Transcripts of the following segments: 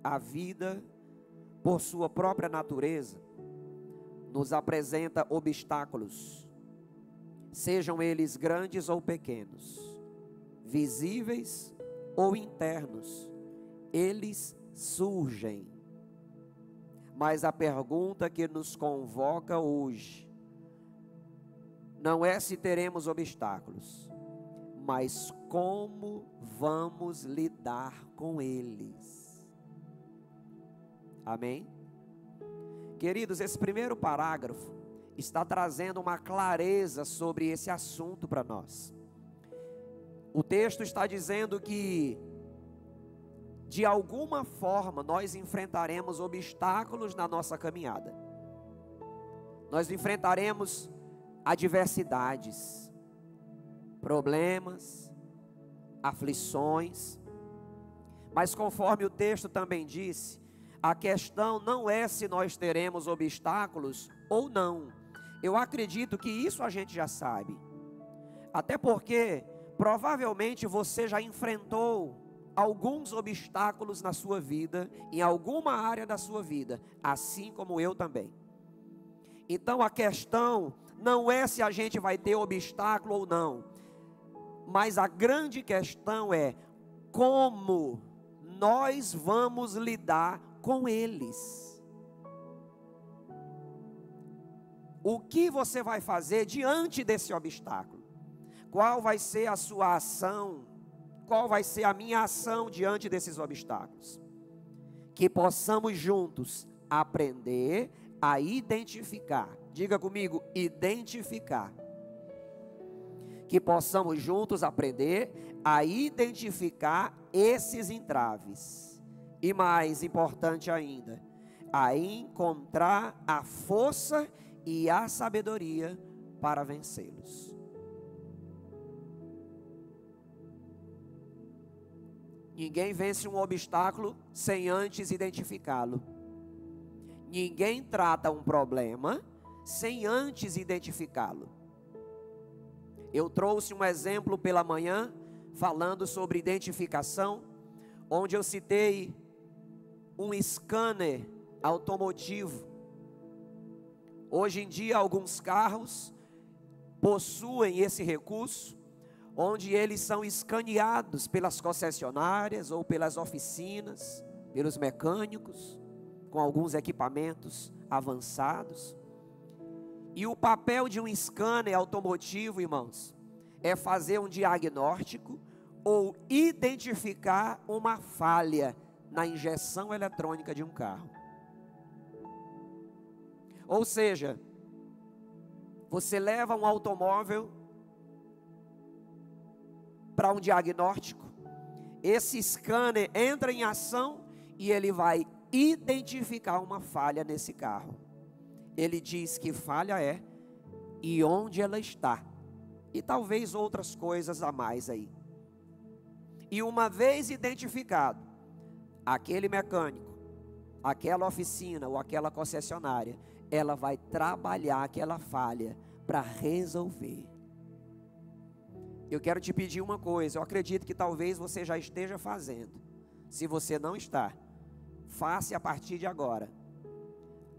a vida, por sua própria natureza, nos apresenta obstáculos, sejam eles grandes ou pequenos, visíveis ou internos, eles surgem. Mas a pergunta que nos convoca hoje não é se teremos obstáculos, mas como vamos lidar com eles. Amém? Queridos, esse primeiro parágrafo está trazendo uma clareza sobre esse assunto para nós. O texto está dizendo que, de alguma forma, nós enfrentaremos obstáculos na nossa caminhada. Nós enfrentaremos adversidades, problemas, aflições. Mas conforme o texto também disse, a questão não é se nós teremos obstáculos ou não. Eu acredito que isso a gente já sabe. Até porque, provavelmente você já enfrentou alguns obstáculos na sua vida, em alguma área da sua vida, assim como eu também. Então a questão não é se a gente vai ter obstáculo ou não, mas a grande questão é como nós vamos lidar com eles. O que você vai fazer diante desse obstáculo? Qual vai ser a sua ação? Qual vai ser a minha ação diante desses obstáculos? Que possamos juntos aprender a identificar. Diga comigo, identificar. Que possamos juntos aprender a identificar esses entraves. E mais importante ainda, a encontrar a força e a sabedoria para vencê-los. Ninguém vence um obstáculo sem antes identificá-lo. Ninguém trata um problema sem antes identificá-lo. Eu trouxe um exemplo pela manhã, falando sobre identificação, onde eu citei um scanner automotivo. Hoje em dia, alguns carros possuem esse recurso, onde eles são escaneados pelas concessionárias ou pelas oficinas, pelos mecânicos, com alguns equipamentos avançados. E o papel de um scanner automotivo, irmãos, é fazer um diagnóstico ou identificar uma falha na injeção eletrônica de um carro. Ou seja, você leva um automóvel para um diagnóstico, esse scanner entra em ação e ele vai identificar uma falha nesse carro. Ele diz que falha é e onde ela está, e talvez outras coisas a mais aí. E uma vez identificado, aquele mecânico, aquela oficina ou aquela concessionária, ela vai trabalhar aquela falha para resolver. Eu quero te pedir uma coisa, eu acredito que talvez você já esteja fazendo. Se você não está, faça a partir de agora.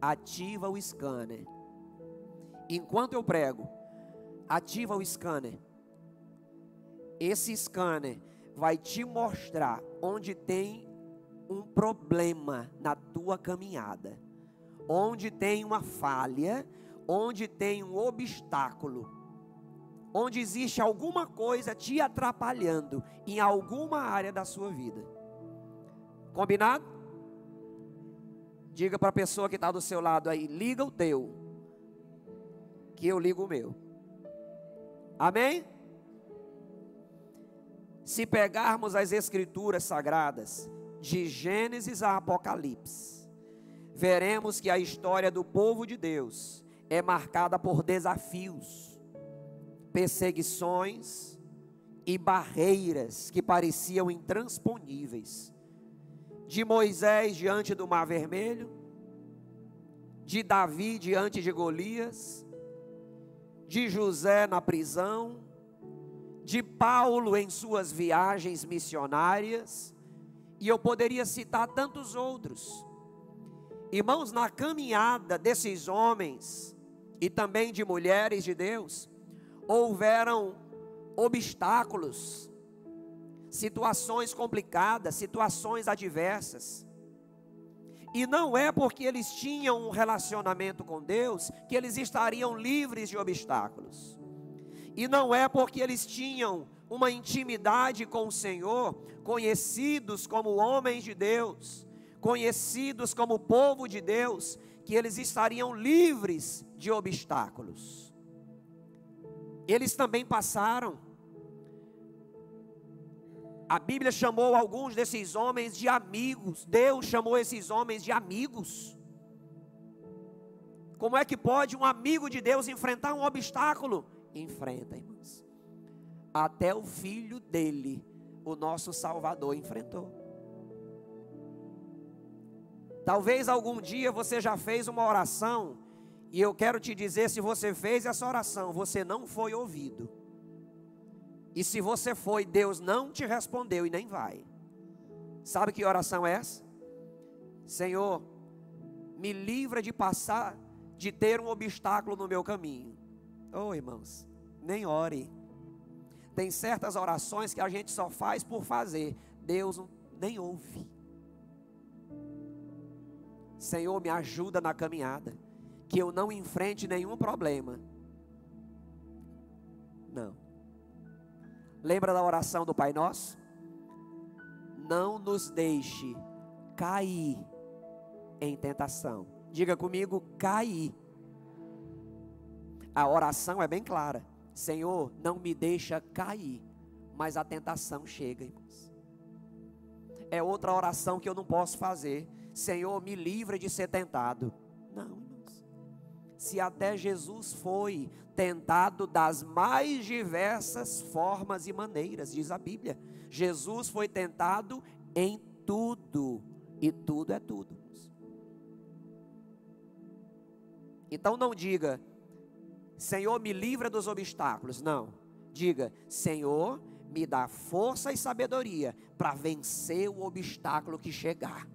Ativa o scanner. Enquanto eu prego, ativa o scanner. Esse scanner vai te mostrar onde tem um problema na tua caminhada, onde tem uma falha, onde tem um obstáculo, onde existe alguma coisa te atrapalhando em alguma área da sua vida. Combinado? Diga para a pessoa que está do seu lado aí, liga o teu, que eu ligo o meu. Amém? Se pegarmos as escrituras sagradas, de Gênesis a Apocalipse, veremos que a história do povo de Deus é marcada por desafios, perseguições e barreiras que pareciam intransponíveis. De Moisés diante do Mar Vermelho, de Davi diante de Golias, de José na prisão, de Paulo em suas viagens missionárias, E eu poderia citar tantos outros. Irmãos, na caminhada desses homens e também de mulheres de Deus, houveram obstáculos, situações complicadas, situações adversas. E não é porque eles tinham um relacionamento com Deus que eles estariam livres de obstáculos. E não é porque eles tinham uma intimidade com o Senhor, conhecidos como homens de Deus, conhecidos como povo de Deus, que eles estariam livres de obstáculos. Eles também passaram. A Bíblia chamou alguns desses homens de amigos. Deus chamou esses homens de amigos. Como é que pode um amigo de Deus enfrentar um obstáculo? Enfrenta, irmãos. Até o filho dele, o nosso Salvador, enfrentou. Talvez algum dia você já fez uma oração, e eu quero te dizer, se você fez essa oração, você não foi ouvido. E se você foi, Deus não te respondeu e nem vai. Sabe que oração é essa? Senhor, me livra de passar, de ter um obstáculo no meu caminho. Oh, irmãos, nem ore. Tem certas orações que a gente só faz por fazer. Deus nem ouve. Senhor, me ajuda na caminhada, que eu não enfrente nenhum problema. Não. Lembra da oração do Pai Nosso? Não nos deixe cair em tentação. Diga comigo, cair. A oração é bem clara. Senhor, não me deixa cair. Mas a tentação chega, irmãos. É outra oração que eu não posso fazer. Senhor, me livra de ser tentado. Não, irmãos. Se até Jesus foi tentado das mais diversas formas e maneiras, diz a Bíblia. Jesus foi tentado em tudo. E tudo é tudo. Então não diga, Senhor, me livra dos obstáculos. Não. Diga, Senhor, me dá força e sabedoria para vencer o obstáculo que chegar.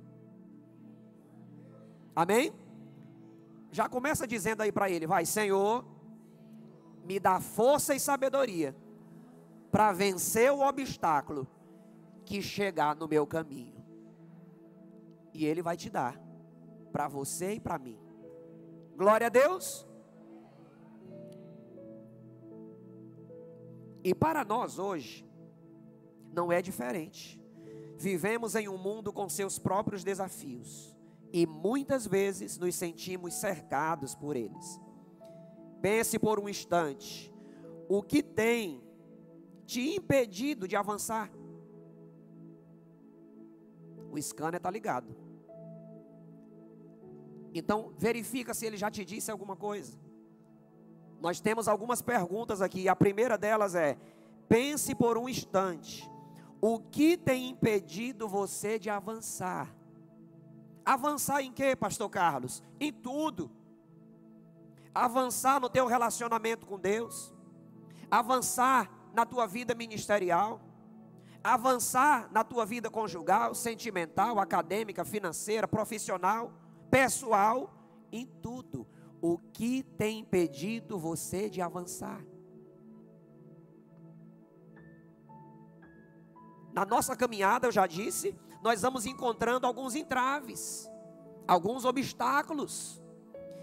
Amém? Já começa dizendo aí para ele, vai, Senhor, me dá força e sabedoria para vencer o obstáculo que chegar no meu caminho. E Ele vai te dar, para você e para mim. Glória a Deus. E para nós hoje, não é diferente. Vivemos em um mundo com seus próprios desafios. E muitas vezes nos sentimos cercados por eles. Pense por um instante, o que tem te impedido de avançar? O scanner está ligado. Então verifica se ele já te disse alguma coisa. Nós temos algumas perguntas aqui. A primeira delas é: pense por um instante, o que tem impedido você de avançar? Avançar em quê, pastor Carlos? Em tudo. Avançar no teu relacionamento com Deus. Avançar na tua vida ministerial. Avançar na tua vida conjugal, sentimental, acadêmica, financeira, profissional, pessoal. Em tudo. O que tem impedido você de avançar? Na nossa caminhada, eu já disse, nós vamos encontrando alguns entraves, alguns obstáculos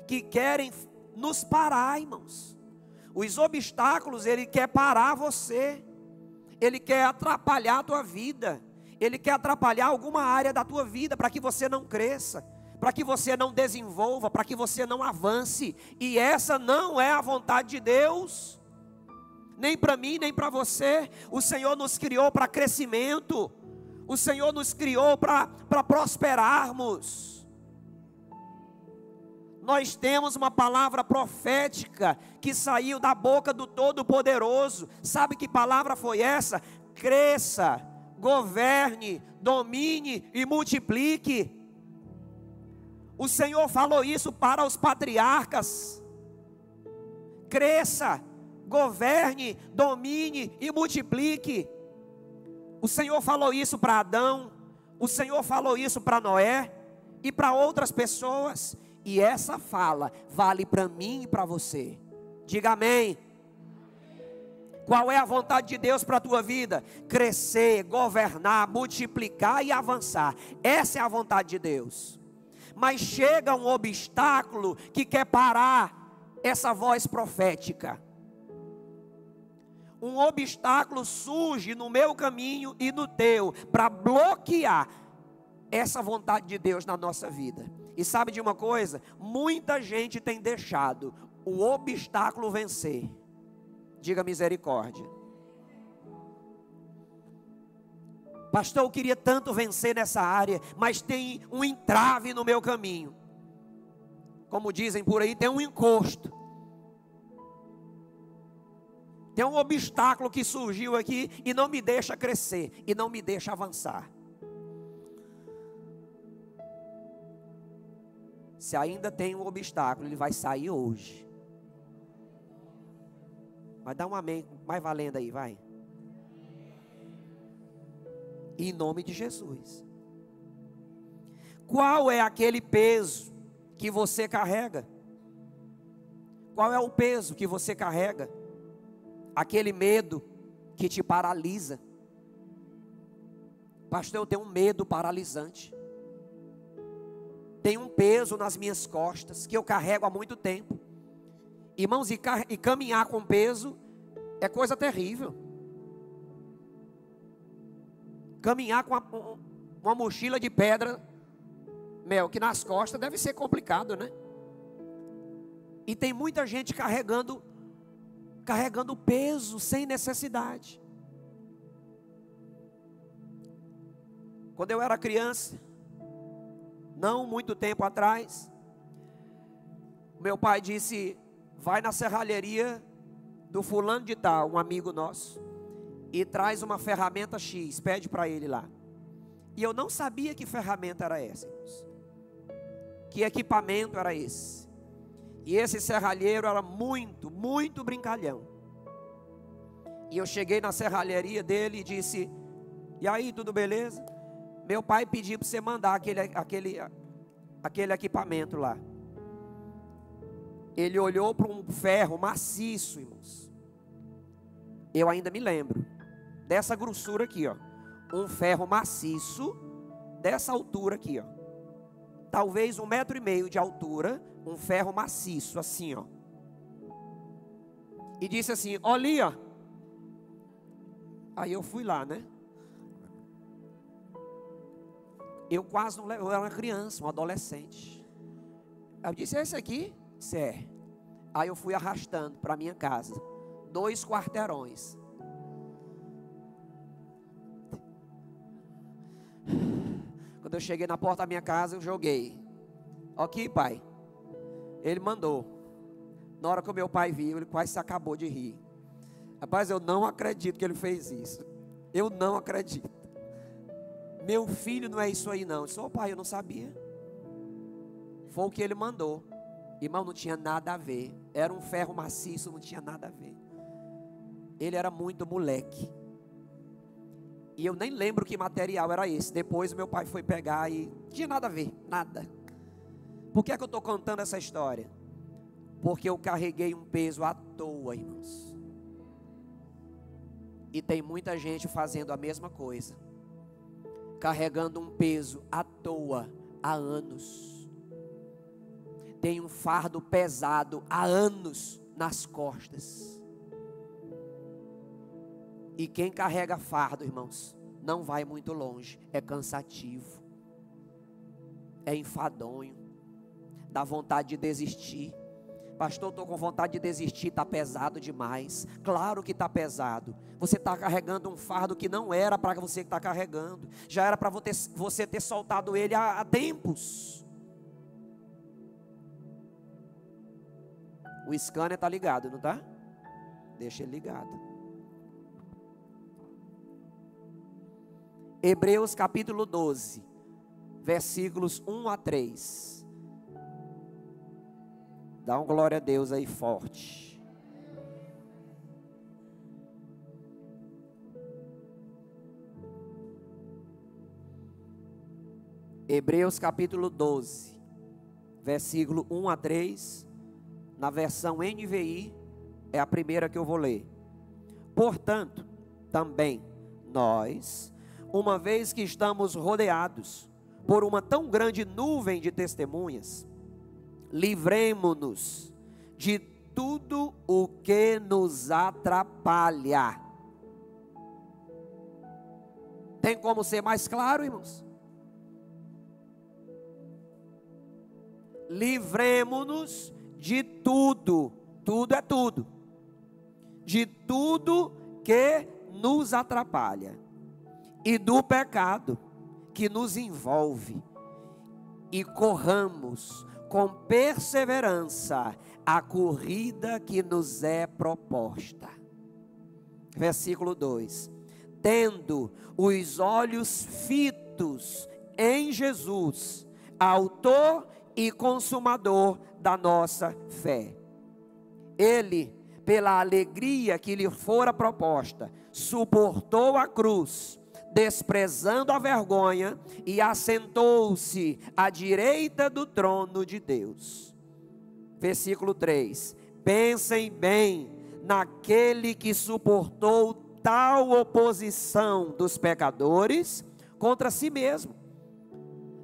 que querem nos parar, irmãos. Os obstáculos, ele quer parar você, ele quer atrapalhar a tua vida, ele quer atrapalhar alguma área da tua vida para que você não cresça, para que você não desenvolva, para que você não avance. E essa não é a vontade de Deus, nem para mim, nem para você. O Senhor nos criou para crescimento. O Senhor nos criou para prosperarmos. Nós temos uma palavra profética que saiu da boca do Todo-Poderoso. Sabe que palavra foi essa? Cresça, governe, domine e multiplique. O Senhor falou isso para os patriarcas. Cresça, governe, domine e multiplique. O Senhor falou isso para Adão, O Senhor falou isso para Noé e para outras pessoas. E essa fala vale para mim e para você. Diga amém. Qual é a vontade de Deus para a tua vida? Crescer, governar, multiplicar e avançar. Essa é a vontade de Deus. Mas chega um obstáculo que quer parar essa voz profética. Um obstáculo surge no meu caminho e no teu, para bloquear essa vontade de Deus na nossa vida. E sabe de uma coisa? Muita gente tem deixado o obstáculo vencer. Diga misericórdia. Pastor, eu queria tanto vencer nessa área, mas tem um entrave no meu caminho. Como dizem por aí, tem um encosto. Tem um obstáculo que surgiu aqui e não me deixa crescer, e não me deixa avançar. Se ainda tem um obstáculo, ele vai sair hoje. Vai dar um amém, mais valendo aí, vai. Em nome de Jesus. Qual é aquele peso que você carrega? Qual é o peso que você carrega? Aquele medo que te paralisa. Pastor, eu tenho um medo paralisante. Tem um peso nas minhas costas que eu carrego há muito tempo. Irmãos, e caminhar com peso é coisa terrível. Caminhar com uma mochila de pedra, que nas costas deve ser complicado, né? E tem muita gente carregando peso sem necessidade. Quando eu era criança, não muito tempo atrás, meu pai disse: vai na serralheria do fulano de tal, um amigo nosso, e traz uma ferramenta X, pede para ele lá. E eu não sabia que ferramenta era essa, irmãos. Que equipamento era esse? E esse serralheiro era muito, muito brincalhão. E eu cheguei na serralheria dele e disse: e aí, tudo beleza? Meu pai pediu para você mandar aquele equipamento lá. Ele olhou para um ferro maciço, irmãos. Eu ainda me lembro dessa grossura aqui, ó. Um ferro maciço dessa altura aqui, ó. Talvez 1,5 metro de altura, um ferro maciço, assim, ó. E disse assim: olha, ó. Aí eu fui lá, né? Eu quase não lembro, eu era uma criança, um adolescente. Aí eu disse: é esse aqui? Disse: é. Aí eu fui arrastando para minha casa, 2 quarteirões. Quando eu cheguei na porta da minha casa, eu joguei. Ok, pai. Ele mandou. Na hora que o meu pai viu, ele quase se acabou de rir. Rapaz, eu não acredito que ele fez isso. Eu não acredito. Meu filho, não é isso aí não. Eu disse: ô pai, eu não sabia. Foi o que ele mandou. Irmão, não tinha nada a ver. Era um ferro maciço, não tinha nada a ver. Ele era muito moleque. E eu nem lembro que material era esse. Depois meu pai foi pegar e não tinha nada a ver, nada. Por que é que eu estou contando essa história? Porque eu carreguei um peso à toa, irmãos. E tem muita gente fazendo a mesma coisa, carregando um peso à toa há anos. Tem um fardo pesado há anos nas costas. E quem carrega fardo, irmãos, não vai muito longe. É cansativo, é enfadonho, dá vontade de desistir. Pastor, estou com vontade de desistir, está pesado demais. Claro que está pesado. Você está carregando um fardo que não era para você estar carregando. Já era para você ter soltado ele há tempos. O scanner está ligado, não está? Deixa ele ligado. Hebreus capítulo 12, versículos 1 a 3. Dá um glória a Deus aí forte. Hebreus capítulo 12, versículo 1 a 3, na versão NVI, é a primeira que eu vou ler. Portanto, também nós, uma vez que estamos rodeados por uma tão grande nuvem de testemunhas, livremo-nos de tudo o que nos atrapalha. Tem como ser mais claro, irmãos? Livremo-nos de tudo, tudo é tudo, de tudo que nos atrapalha e do pecado que nos envolve, e corramos com perseverança a corrida que nos é proposta. Versículo 2: tendo os olhos fitos em Jesus, autor e consumador da nossa fé. Ele, pela alegria que lhe fora proposta, suportou a cruz, desprezando a vergonha, e assentou-se à direita do trono de Deus. Versículo 3: pensem bem naquele que suportou tal oposição dos pecadores contra si mesmo,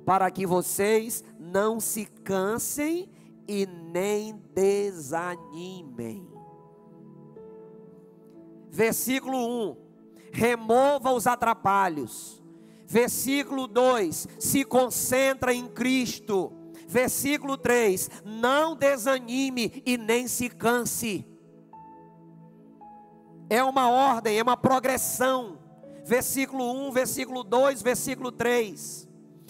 para que vocês não se cansem e nem desanimem. Versículo 1: remova os atrapalhos. Versículo 2: se concentra em Cristo. Versículo 3: não desanime e nem se canse. É uma ordem, é uma progressão. Versículo 1, versículo 2, versículo 3.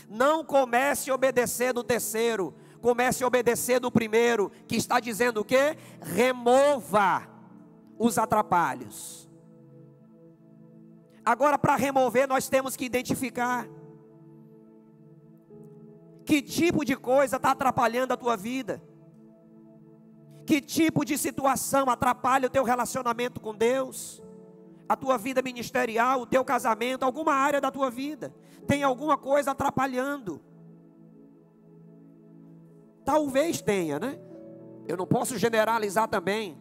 Não comece a obedecer no terceiro, comece a obedecer no primeiro, que está dizendo o quê? Remova os atrapalhos. Agora, para remover, nós temos que identificar que tipo de coisa está atrapalhando a tua vida. Que tipo de situação atrapalha o teu relacionamento com Deus, a tua vida ministerial, o teu casamento, alguma área da tua vida. Tem alguma coisa atrapalhando. Talvez tenha, né? Eu não posso generalizar também.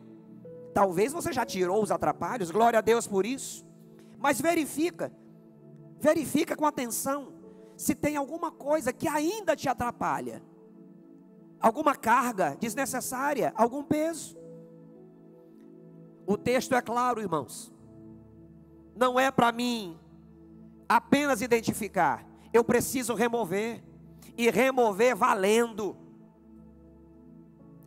Talvez você já tirou os atrapalhos, glória a Deus por isso. Mas verifica com atenção, se tem alguma coisa que ainda te atrapalha. Alguma carga desnecessária, algum peso. O texto é claro, irmãos. Não é para mim apenas identificar. Eu preciso remover. E remover valendo.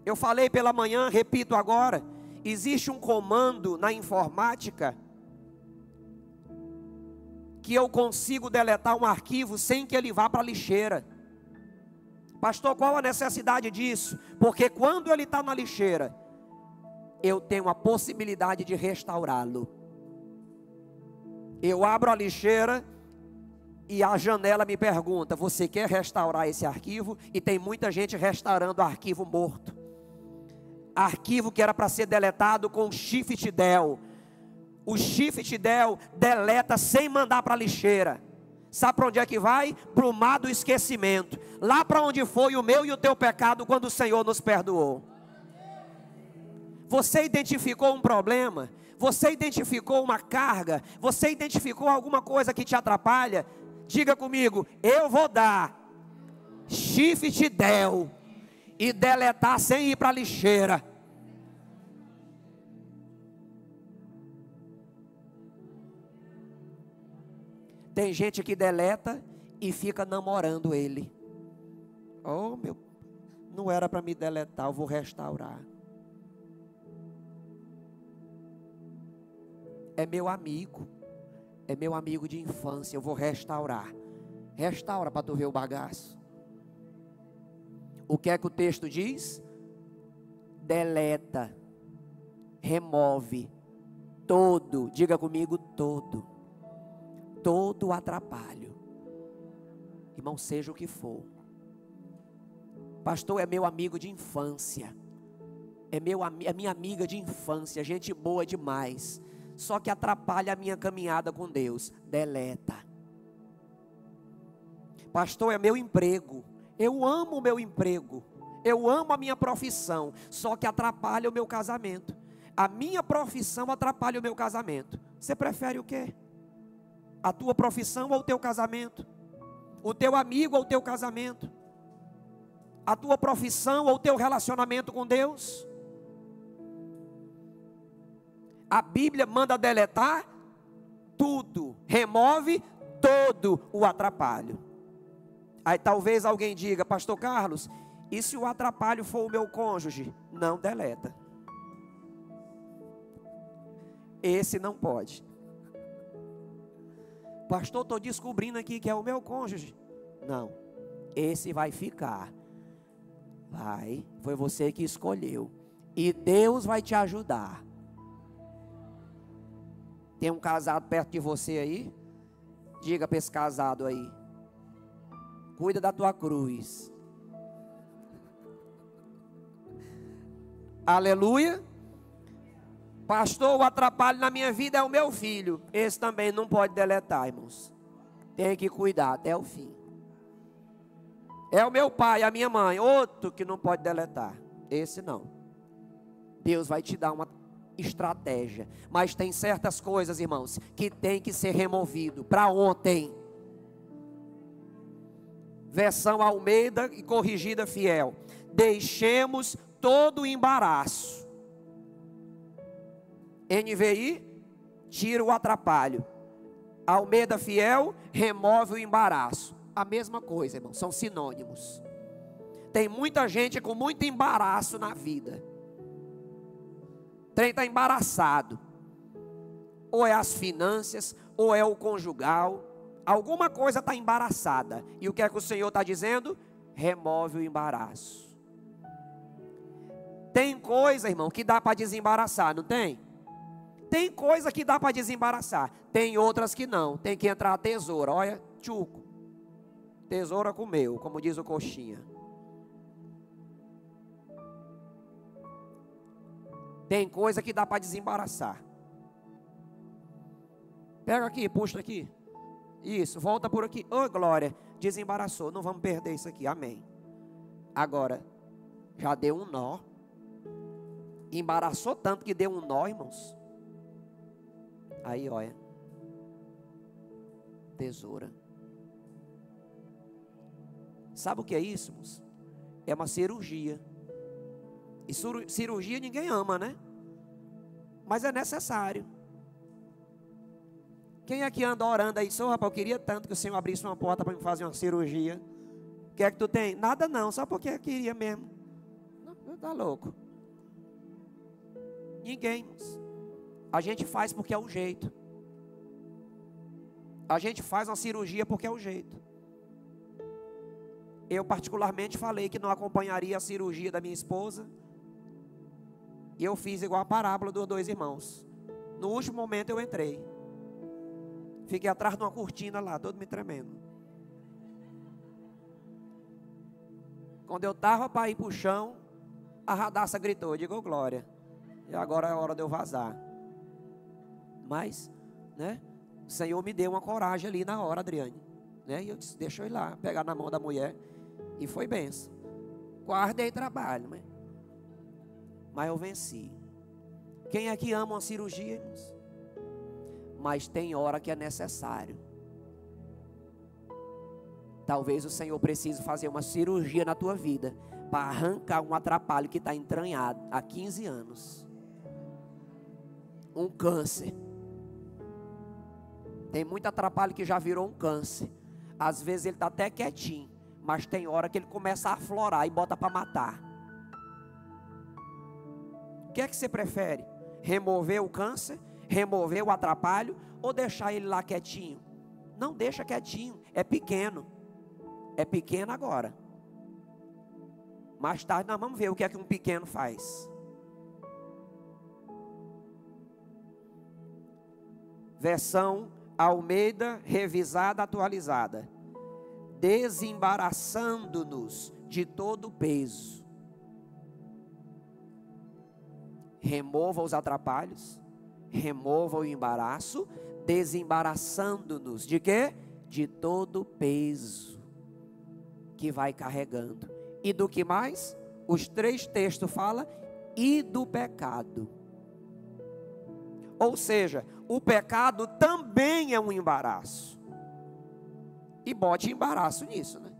Eu falei pela manhã, repito agora. Existe um comando na informática que eu consigo deletar um arquivo sem que ele vá para a lixeira. Pastor, qual a necessidade disso? Porque quando ele está na lixeira, eu tenho a possibilidade de restaurá-lo. Eu abro a lixeira e a janela me pergunta: você quer restaurar esse arquivo? E tem muita gente restaurando arquivo morto. Arquivo que era para ser deletado com Shift Del. O Shift Del deleta sem mandar para a lixeira. Sabe para onde é que vai? Para o mar do esquecimento. Lá para onde foi o meu e o teu pecado quando o Senhor nos perdoou. Você identificou um problema? Você identificou uma carga? Você identificou alguma coisa que te atrapalha? Diga comigo: eu vou dar Shift Del e deletar sem ir para a lixeira. Tem gente que deleta e fica namorando ele. Oh, meu, não era para me deletar, eu vou restaurar. É meu amigo de infância, eu vou restaurar. Restaura para tu ver o bagaço. O que é que o texto diz? Deleta, remove todo, diga comigo, todo atrapalho. Irmão, seja o que for. Pastor, é meu amigo de infância. É minha amiga de infância, gente boa demais. Só que atrapalha a minha caminhada com Deus. Deleta. Pastor, é meu emprego. Eu amo o meu emprego. Eu amo a minha profissão. Só que atrapalha o meu casamento. A minha profissão atrapalha o meu casamento. Você prefere o quê? A tua profissão ou o teu casamento? O teu amigo ou o teu casamento? A tua profissão ou o teu relacionamento com Deus? A Bíblia manda deletar tudo. Remove todo o atrapalho. Aí talvez alguém diga, pastor Carlos, e se o atrapalho for o meu cônjuge? Não deleta. Esse não pode. Pastor, estou descobrindo aqui que é o meu cônjuge. Não, esse vai ficar. Vai, foi você que escolheu. E Deus vai te ajudar. Tem um casado perto de você aí? Diga para esse casado aí. Cuida da tua cruz. Aleluia. Pastor, o atrapalho na minha vida é o meu filho. Esse também não pode deletar, irmãos. Tem que cuidar até o fim. É o meu pai, a minha mãe. Outro que não pode deletar. Esse não. Deus vai te dar uma estratégia. Mas tem certas coisas, irmãos, que tem que ser removido. Para ontem. Versão Almeida e corrigida fiel. Deixemos todo o embaraço. NVI, tira o atrapalho. Almeida fiel, remove o embaraço. A mesma coisa, irmão, são sinônimos. Tem muita gente com muito embaraço na vida. O trem está embaraçado. Ou é as finanças, ou é o conjugal. Alguma coisa está embaraçada. E o que é que o Senhor está dizendo? Remove o embaraço. Tem coisa, irmão, que dá para desembaraçar, não tem? Tem coisa que dá para desembaraçar. Tem outras que não. Tem que entrar a tesoura. Olha, tchuco. Tesoura comeu, como diz o coxinha. Tem coisa que dá para desembaraçar. Pega aqui, puxa aqui. Isso, volta por aqui. Ô, glória, desembaraçou. Não vamos perder isso aqui, amém. Agora, já deu um nó. Embaraçou tanto que deu um nó, irmãos. Aí, olha. Tesoura. Sabe o que é isso, irmãos? É uma cirurgia. E cirurgia ninguém ama, né? Mas é necessário. Quem é que anda orando aí? Só, rapaz, eu queria tanto que o Senhor abrisse uma porta para me fazer uma cirurgia. O que é que tu tem? Nada não, só porque eu queria mesmo. Não, tá louco. Ninguém. A gente faz porque é o jeito. A gente faz uma cirurgia porque é o jeito. Eu particularmente falei que não acompanharia a cirurgia da minha esposa. E eu fiz igual a parábola dos dois irmãos. No último momento eu entrei. Fiquei atrás de uma cortina lá, todo me tremendo. Quando eu estava para ir para o chão, a Radassa gritou, eu digo, glória. E agora é a hora de eu vazar. Mas, né, o Senhor me deu uma coragem ali na hora, Adriane. Né, e eu disse, deixa eu ir lá, pegar na mão da mulher. E foi benção. Guardei trabalho, mas eu venci. Quem é que ama uma cirurgia, irmãos? Mas tem hora que é necessário. Talvez o Senhor precise fazer uma cirurgia na tua vida para arrancar um atrapalho que está entranhado há 15 anos. Um câncer. Tem muito atrapalho que já virou um câncer. Às vezes ele está até quietinho, mas tem hora que ele começa a aflorar e bota para matar. O que é que você prefere? Remover o câncer? Remover o atrapalho? Ou deixar ele lá quietinho? Não, deixa quietinho, é pequeno. É pequeno agora. Mais tarde nós vamos ver o que é que um pequeno faz. Versão Almeida, revisada, atualizada. Desembaraçando-nos de todo o peso. Remova os atrapalhos, remova o embaraço, desembaraçando-nos de quê? De todo o peso. que vai carregando. E do que mais? Os 3 textos falam, e do pecado. Ou seja, o pecado também é um embaraço. E bote embaraço nisso, né?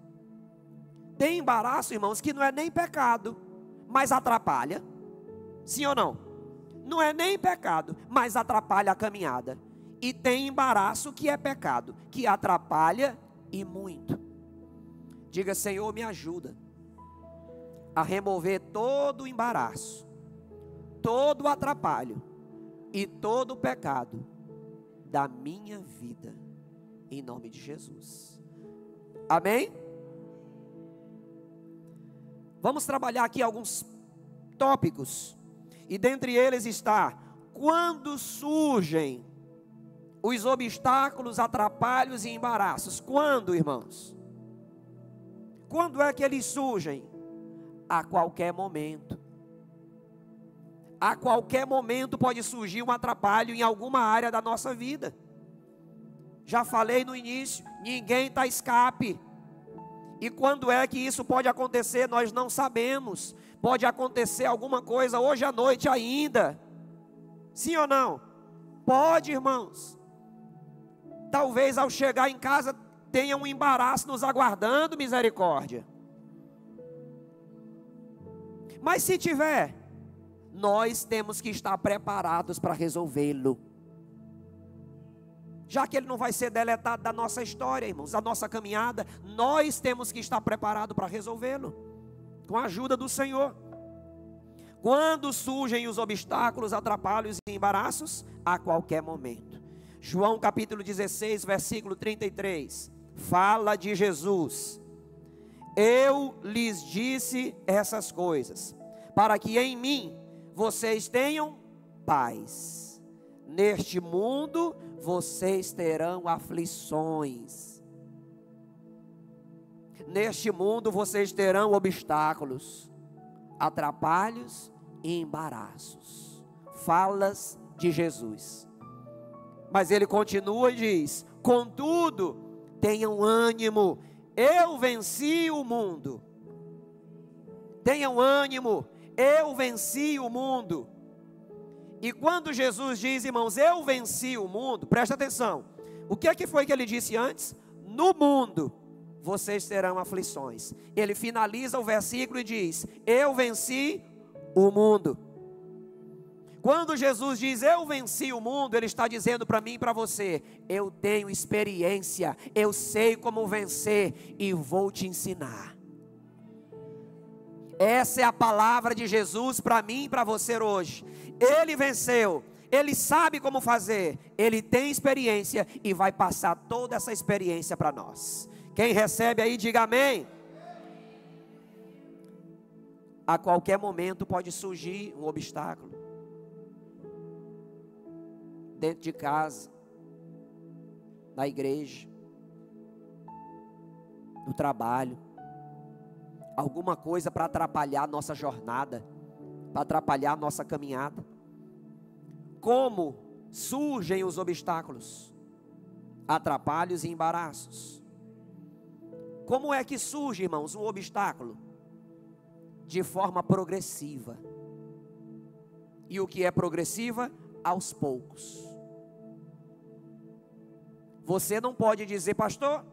Tem embaraço, irmãos, que não é nem pecado, mas atrapalha. Sim ou não? Não é nem pecado, mas atrapalha a caminhada. E tem embaraço que é pecado, que atrapalha e muito. Diga: Senhor, me ajuda a remover todo o embaraço, todo o atrapalho e todo o pecado da minha vida, em nome de Jesus. Amém? Vamos trabalhar aqui alguns tópicos, e dentre eles está: quando surgem os obstáculos, atrapalhos e embaraços. Quando, irmãos? Quando é que eles surgem? A qualquer momento. A qualquer momento pode surgir um atrapalho em alguma área da nossa vida. Já falei no início, ninguém está escape. E quando é que isso pode acontecer? Nós não sabemos. Pode acontecer alguma coisa hoje à noite ainda. Sim ou não? Pode, irmãos. Talvez ao chegar em casa tenha um embaraço nos aguardando, misericórdia. Mas se tiver, nós temos que estar preparados para resolvê-lo. Já que ele não vai ser deletado da nossa história, irmãos, da nossa caminhada, nós temos que estar preparados para resolvê-lo, com a ajuda do Senhor. Quando surgem os obstáculos, atrapalhos e embaraços? A qualquer momento. João capítulo 16, versículo 33, fala de Jesus: eu lhes disse essas coisas, para que em mim vocês tenham paz. Neste mundo vocês terão aflições. Neste mundo vocês terão obstáculos, atrapalhos e embaraços. Falas de Jesus. Mas ele continua e diz: contudo, tenham ânimo, eu venci o mundo. Tenham ânimo, eu venci o mundo. E quando Jesus diz, irmãos, eu venci o mundo, presta atenção, o que foi que ele disse antes? No mundo vocês terão aflições. Ele finaliza o versículo e diz: eu venci o mundo. Quando Jesus diz, eu venci o mundo, ele está dizendo para mim e para você: eu tenho experiência, eu sei como vencer e vou te ensinar. Essa é a palavra de Jesus para mim e para você hoje. Ele venceu, ele sabe como fazer, ele tem experiência e vai passar toda essa experiência para nós. Quem recebe aí, diga amém. A qualquer momento pode surgir um obstáculo. Dentro de casa, na igreja, no trabalho, alguma coisa para atrapalhar a nossa jornada, para atrapalhar a nossa caminhada. Como surgem os obstáculos, atrapalhos e embaraços? Como é que surge, irmãos, um obstáculo? De forma progressiva. E o que é progressiva? Aos poucos. Você não pode dizer, pastor,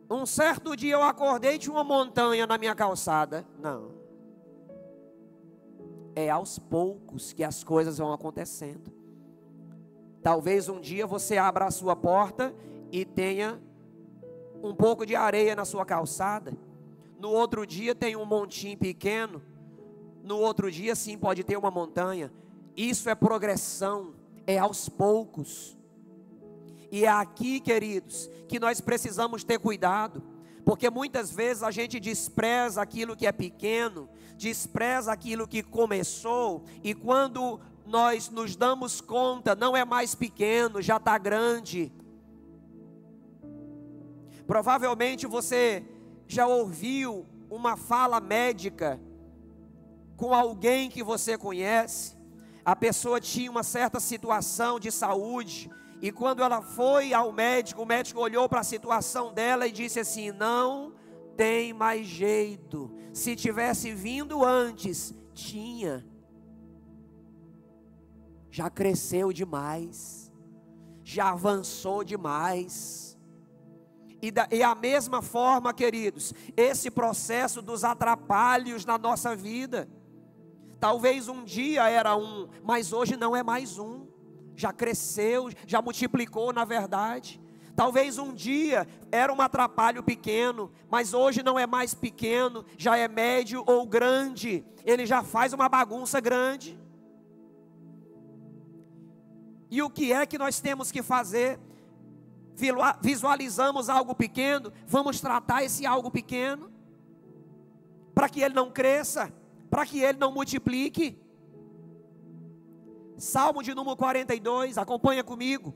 um certo dia eu acordei e tinha uma montanha na minha calçada. Não. É aos poucos que as coisas vão acontecendo. Talvez um dia você abra a sua porta e tenha um pouco de areia na sua calçada. No outro dia tem um montinho pequeno. No outro dia sim pode ter uma montanha. Isso é progressão, é aos poucos. E é aqui, queridos, que nós precisamos ter cuidado, porque muitas vezes a gente despreza aquilo que é pequeno, despreza aquilo que começou, e quando nós nos damos conta, não é mais pequeno, já está grande. Provavelmente você já ouviu uma fala médica com alguém que você conhece. A pessoa tinha uma certa situação de saúde, e quando ela foi ao médico, o médico olhou para a situação dela e disse assim: não tem mais jeito. Se tivesse vindo antes, tinha. Já cresceu demais, já avançou demais. E a mesma forma, queridos, esse processo dos atrapalhos na nossa vida. Talvez um dia era um, mas hoje não é mais um. Já cresceu, já multiplicou na verdade. Talvez um dia era um atrapalho pequeno, mas hoje não é mais pequeno, já é médio ou grande. Ele já faz uma bagunça grande. E o que é que nós temos que fazer? Visualizamos algo pequeno, vamos tratar esse algo pequeno, para que ele não cresça, para que ele não multiplique. Salmo de número 42, acompanha comigo.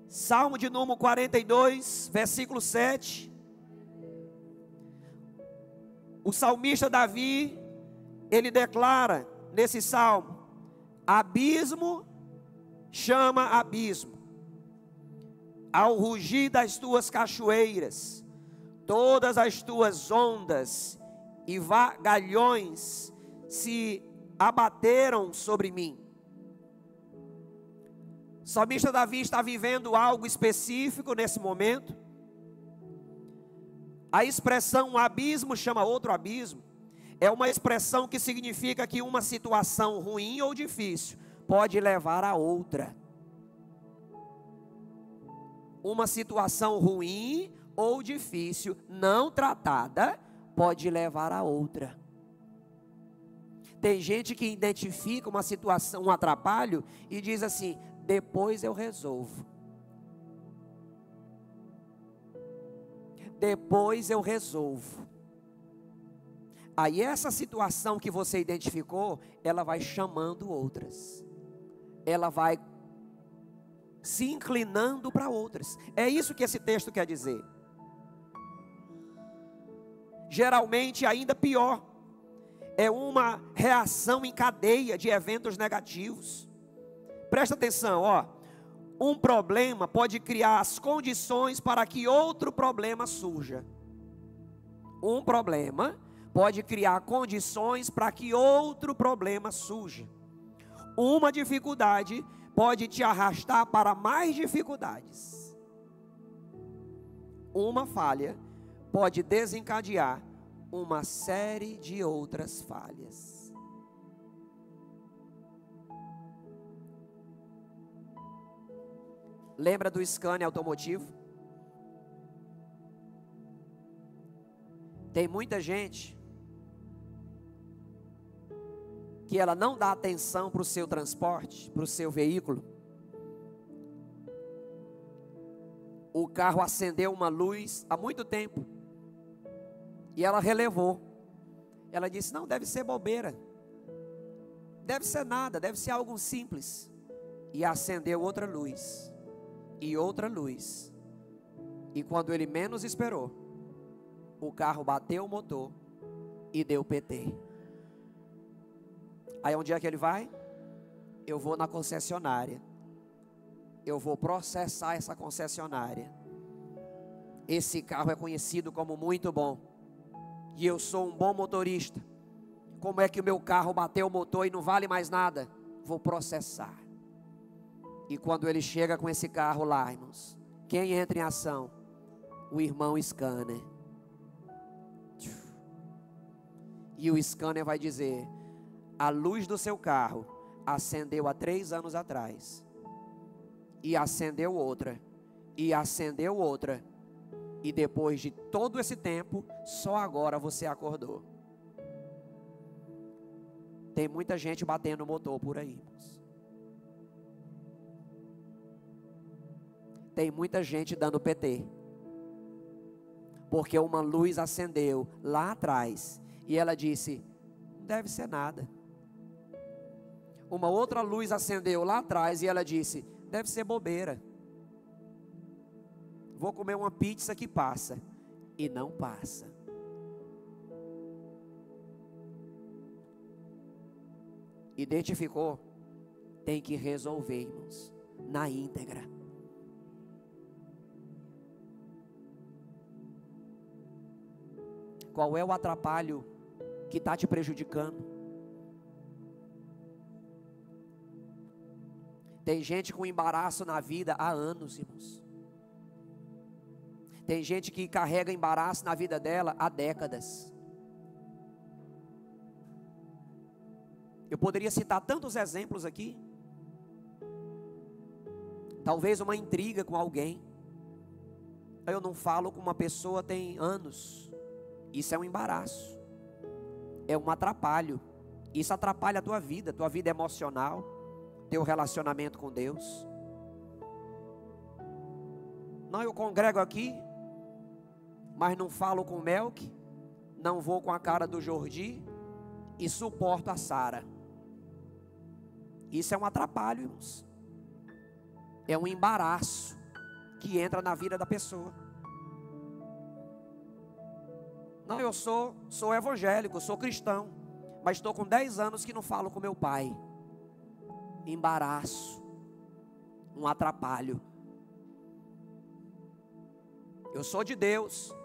Salmo de número 42, versículo 7. O salmista Davi, ele declara nesse salmo: abismo chama abismo, ao rugir das tuas cachoeiras, todas as tuas ondas e vagalhões se abateram sobre mim. O salmista Davi está vivendo algo específico nesse momento. A expressão abismo chama outro abismo é uma expressão que significa que uma situação ruim ou difícil pode levar a outra. Uma situação ruim ou difícil não tratada pode levar a outra. Tem gente que identifica uma situação, um atrapalho e diz assim: depois eu resolvo. Depois eu resolvo. Aí essa situação que você identificou, ela vai chamando outras. Ela vai se inclinando para outras. É isso que esse texto quer dizer. Geralmente ainda pior. É uma reação em cadeia de eventos negativos. Presta atenção, ó. Um problema pode criar as condições para que outro problema surja. Um problema pode criar condições para que outro problema surja. Uma dificuldade pode te arrastar para mais dificuldades. Uma falha pode desencadear uma série de outras falhas. Lembra do Scania automotivo? Tem muita gente que ela não dá atenção para o seu transporte, para o seu veículo. O carro acendeu uma luz há muito tempo e ela relevou. Ela disse: não, deve ser bobeira, deve ser nada, deve ser algo simples. E acendeu outra luz e outra luz, e quando ele menos esperou, o carro bateu o motor e deu PT. Aí onde é que ele vai? Eu vou na concessionária, eu vou processar essa concessionária. Esse carro é conhecido como muito bom, e eu sou um bom motorista. Como é que o meu carro bateu o motor e não vale mais nada? Vou processar. E quando ele chega com esse carro lá, irmãos, quem entra em ação? O irmão Scania. E o Scania vai dizer: a luz do seu carro acendeu há 3 anos atrás, e acendeu outra, e acendeu outra, e depois de todo esse tempo, só agora você acordou. Tem muita gente batendo o motor por aí, irmãos. Tem muita gente dando PT, porque uma luz acendeu lá atrás, e ela disse: não deve ser nada. Uma outra luz acendeu lá atrás, e ela disse: deve ser bobeira. Vou comer uma pizza que passa. E não passa. Identificou? Tem que resolver, irmãos, na íntegra. Qual é o atrapalho que está te prejudicando? Tem gente com embaraço na vida há anos, irmãos. Tem gente que carrega embaraço na vida dela há décadas. Eu poderia citar tantos exemplos aqui. Talvez uma intriga com alguém. Eu não falo com uma pessoa tem anos. Isso é um embaraço. É um atrapalho. Isso atrapalha a tua vida emocional, teu relacionamento com Deus. Não, eu congrego aqui, mas não falo com o Melk, não vou com a cara do Jordi e suporto a Sara. Isso é um atrapalho, irmãos. É um embaraço que entra na vida da pessoa. Não, eu sou evangélico, sou cristão, mas estou com 10 anos que não falo com meu pai. Embaraço, um atrapalho. Eu sou de Deus,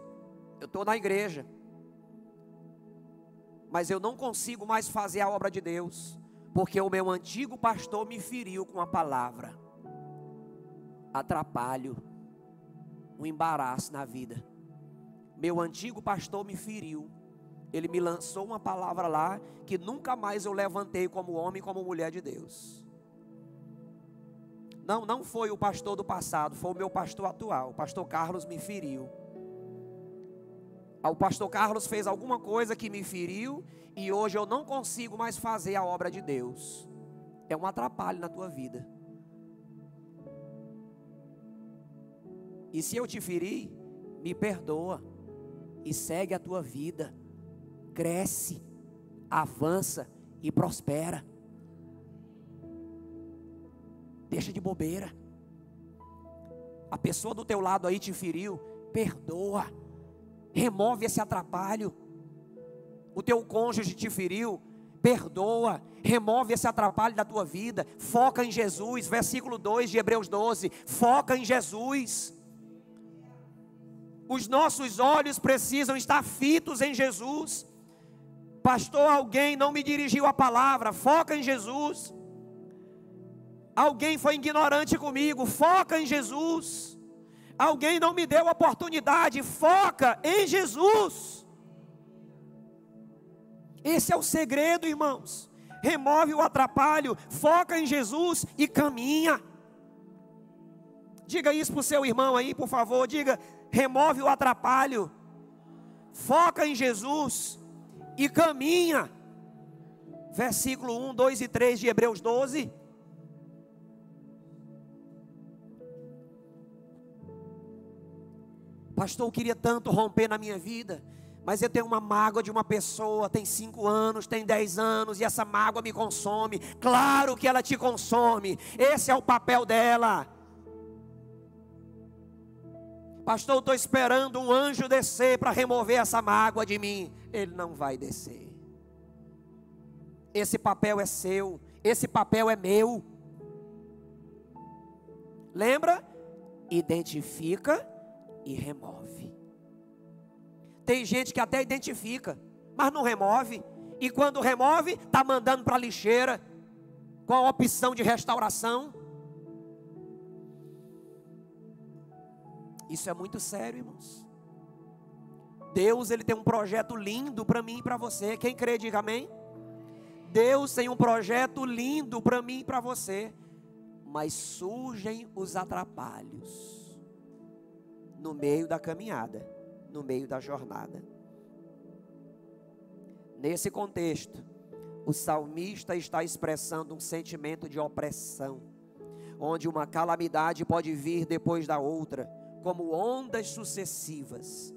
eu estou na igreja, mas eu não consigo mais fazer a obra de Deus, porque o meu antigo pastor me feriu com a palavra. Atrapalho, um embaraço na vida. Meu antigo pastor me feriu. Ele me lançou uma palavra lá que nunca mais eu levantei como homem, como mulher de Deus. Não foi o pastor do passado, foi o meu pastor atual. O pastor Carlos me feriu. O pastor Carlos fez alguma coisa que me feriu e hoje eu não consigo mais fazer a obra de Deus. É um atrapalho na tua vida. E se eu te ferir, me perdoa e segue a tua vida. Cresce, avança e prospera. Deixa de bobeira. A pessoa do teu lado aí te feriu, perdoa. Remove esse atrapalho. O teu cônjuge te feriu, perdoa. Remove esse atrapalho da tua vida. Foca em Jesus, versículo 2 de Hebreus 12. Foca em Jesus. Os nossos olhos precisam estar fitos em Jesus. Pastor, alguém não me dirigiu a palavra. Foca em Jesus. Alguém foi ignorante comigo. Foca em Jesus. Alguém não me deu oportunidade. Foca em Jesus. Esse é o segredo, irmãos. Remove o atrapalho. Foca em Jesus e caminha. Diga isso para o seu irmão aí, por favor. Diga: remove o atrapalho, foca em Jesus e caminha. Versículo 1, 2 e 3 de Hebreus 12. Pastor, eu queria tanto romper na minha vida, mas eu tenho uma mágoa de uma pessoa, tem 5 anos, tem 10 anos, e essa mágoa me consome. Claro que ela te consome, esse é o papel dela. Pastor, eu estou esperando um anjo descer para remover essa mágoa de mim. Ele não vai descer. Esse papel é seu, esse papel é meu. Lembra? Identifica e remove. Tem gente que até identifica, mas não remove. E quando remove, está mandando para a lixeira, com a opção de restauração. Isso é muito sério, irmãos. Deus, Ele tem um projeto lindo para mim e para você. Quem crê, diga amém. Deus tem um projeto lindo para mim e para você. Mas surgem os atrapalhos no meio da caminhada, no meio da jornada. Nesse contexto, o salmista está expressando um sentimento de opressão, onde uma calamidade pode vir depois da outra, como ondas sucessivas.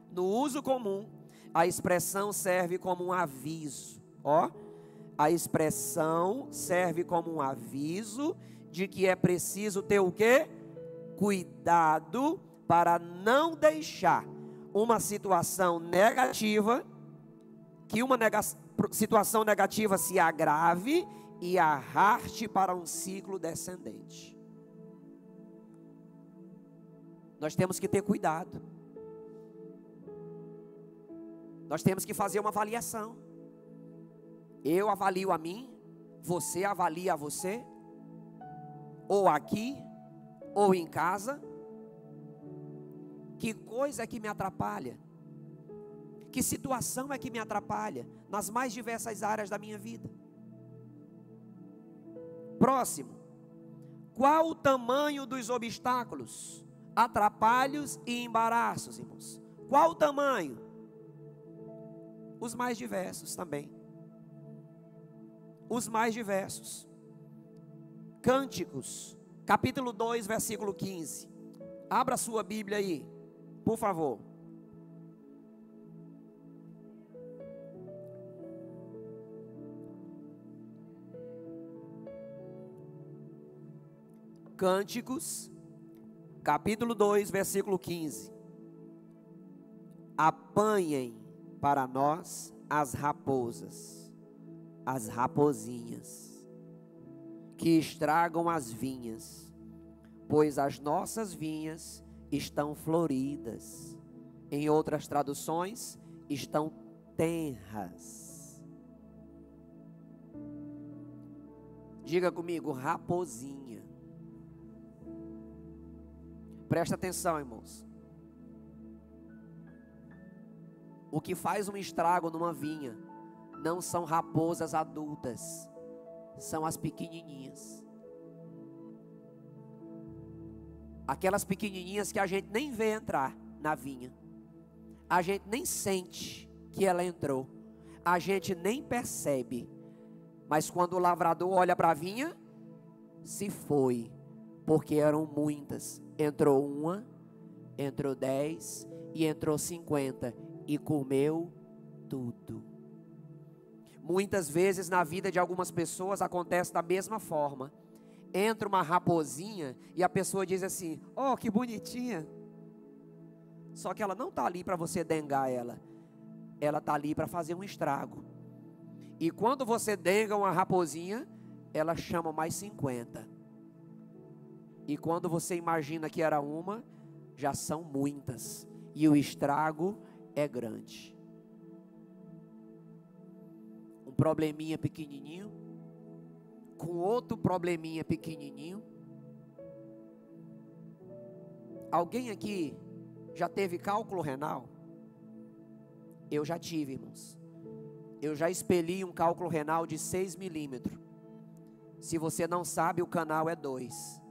No uso comum, a expressão serve como um aviso. A expressão serve como um aviso de que é preciso ter o quê? Cuidado para não deixar uma situação negativa, que uma situação negativa se agrave e arraste para um ciclo descendente. Nós temos que ter cuidado. Nós temos que fazer uma avaliação. Eu avalio a mim, você avalia a você, ou aqui, ou em casa. Que coisa é que me atrapalha? Que situação é que me atrapalha nas mais diversas áreas da minha vida? Próximo. Qual o tamanho dos obstáculos, atrapalhos e embaraços, irmãos? Qual o tamanho? Os mais diversos também. Os mais diversos. Cânticos, capítulo 2, versículo 15. Abra sua Bíblia aí, por favor. Cânticos, capítulo 2, versículo 15. Apanhem para nós as raposas, as rapozinhas, que estragam as vinhas, pois as nossas vinhas estão floridas. Em outras traduções, estão tenras. Diga comigo, raposinha. Presta atenção, irmãos. O que faz um estrago numa vinha não são raposas adultas, são as pequenininhas. Aquelas pequenininhas que a gente nem vê entrar na vinha. A gente nem sente que ela entrou. A gente nem percebe. Mas quando o lavrador olha para a vinha, se foi. Porque eram muitas. Entrou uma, entrou 10 e entrou 50 e comeu tudo. Muitas vezes na vida de algumas pessoas acontece da mesma forma. Entra uma raposinha e a pessoa diz assim: oh, que bonitinha. Só que ela não está ali para você dengar ela. Ela está ali para fazer um estrago. E quando você denga uma raposinha, ela chama mais 50. E quando você imagina que era uma, já são muitas. E o estrago é grande. Um probleminha pequenininho, com outro probleminha pequenininho. Alguém aqui já teve cálculo renal? Eu já tive, irmãos. Eu já expeli um cálculo renal de 6 milímetros. Se você não sabe, o canal é 2.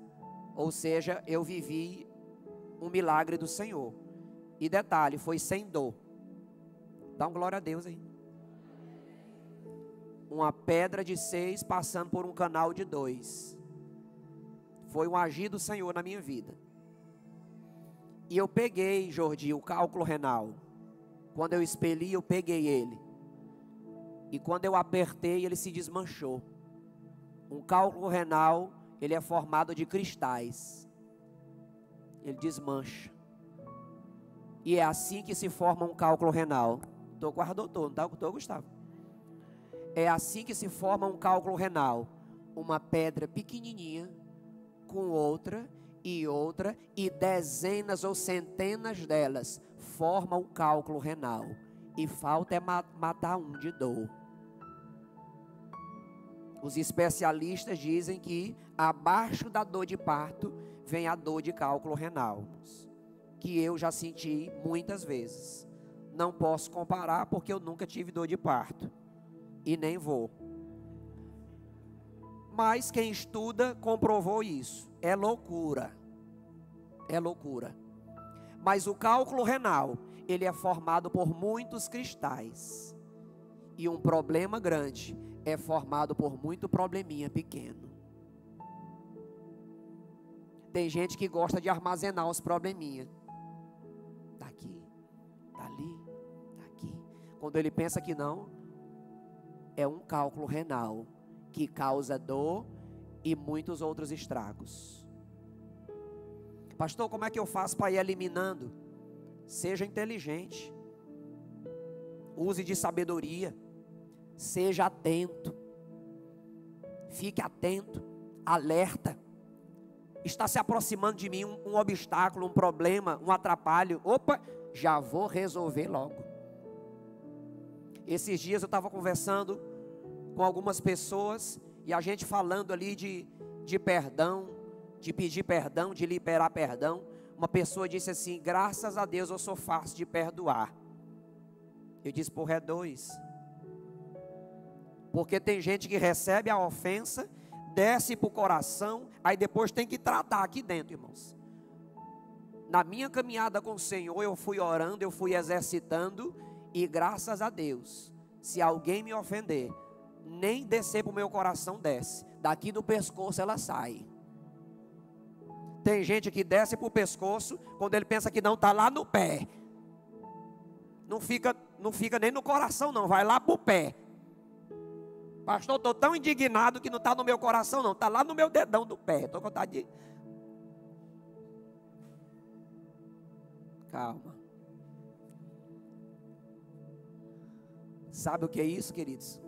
Ou seja, eu vivi um milagre do Senhor. E detalhe, foi sem dor. Dá um glória a Deus aí. Uma pedra de 6 passando por um canal de 2. Foi um agir do Senhor na minha vida. E eu peguei, Jordi, o cálculo renal. Quando eu expeli, eu peguei ele. E quando eu apertei, ele se desmanchou. Um cálculo renal, ele é formado de cristais. Ele desmancha. E é assim que se forma um cálculo renal. Estou com o ar doutor, não estou, Gustavo? É assim que se forma um cálculo renal. Uma pedra pequenininha com outra, e dezenas ou centenas delas formam o cálculo renal. E falta é matar um de dor. Os especialistas dizem que abaixo da dor de parto vem a dor de cálculo renal, que eu já senti muitas vezes. Não posso comparar porque eu nunca tive dor de parto e nem vou. Mas quem estuda comprovou isso. É loucura. É loucura. Mas o cálculo renal, ele é formado por muitos cristais. E um problema grande é formado por muito probleminha pequeno. Tem gente que gosta de armazenar os probleminha. Tá aqui, tá ali, tá aqui. Quando ele pensa que não, é um cálculo renal que causa dor e muitos outros estragos. Pastor, como é que eu faço para ir eliminando? Seja inteligente. Use de sabedoria. Seja atento. Fique atento. Alerta. Está se aproximando de mim um obstáculo, um problema, um atrapalho. Opa, já vou resolver logo. Esses dias eu estava conversando com algumas pessoas e a gente falando ali de perdão, de pedir perdão, de liberar perdão. Uma pessoa disse assim: graças a Deus eu sou fácil de perdoar. Eu disse: porra, é dois. Porque tem gente que recebe a ofensa, desce para o coração, aí depois tem que tratar aqui dentro, irmãos. Na minha caminhada com o Senhor, eu fui orando, eu fui exercitando, e graças a Deus, se alguém me ofender, nem descer para o meu coração desce, daqui do pescoço ela sai. Tem gente que desce para o pescoço, quando ele pensa que não, está lá no pé. Não fica nem no coração não, vai lá para o pé. Pastor, estou tão indignado que não está no meu coração não, está lá no meu dedão do pé. Estou com vontade de... Calma. Sabe o que é isso, queridos?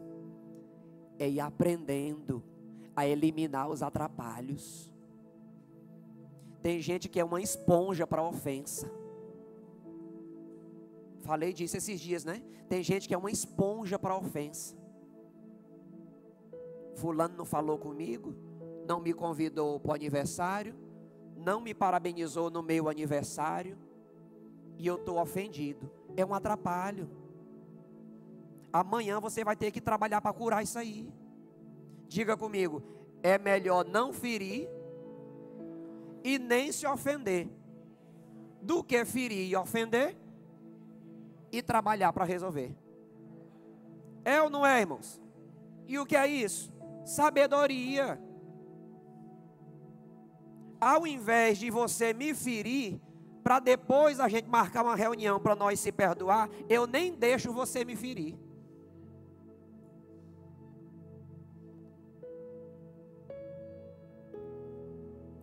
É ir aprendendo a eliminar os atrapalhos. Tem gente que é uma esponja para ofensa. Falei disso esses dias, né? Tem gente que é uma esponja para ofensa. Fulano não falou comigo, não me convidou para o aniversário, não me parabenizou no meu aniversário, e eu estou ofendido. É um atrapalho. Amanhã você vai ter que trabalhar para curar isso aí. Diga comigo: é melhor não ferir e nem se ofender, do que ferir e ofender e trabalhar para resolver. É ou não é, irmãos? E o que é isso? Sabedoria. Ao invés de você me ferir, para depois a gente marcar uma reunião para nós se perdoar, eu nem deixo você me ferir.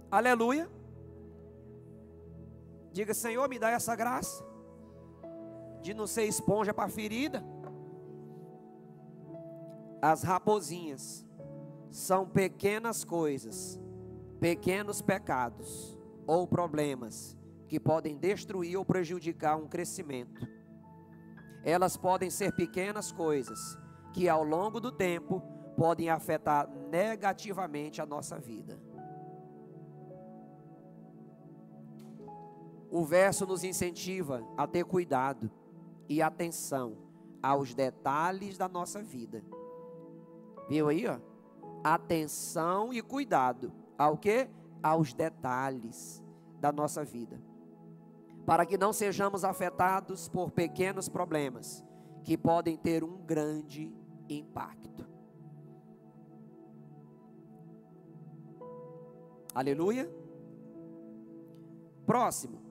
Aleluia. Diga: Senhor, me dá essa graça de não ser esponja para ferida. As raposinhas são pequenas coisas, pequenos pecados ou problemas que podem destruir ou prejudicar um crescimento. Elas podem ser pequenas coisas que ao longo do tempo podem afetar negativamente a nossa vida. O verso nos incentiva a ter cuidado e atenção aos detalhes da nossa vida. Viu aí, ó? Atenção e cuidado ao quê? Aos detalhes da nossa vida. Para que não sejamos afetados por pequenos problemas que podem ter um grande impacto. Aleluia. Próximo.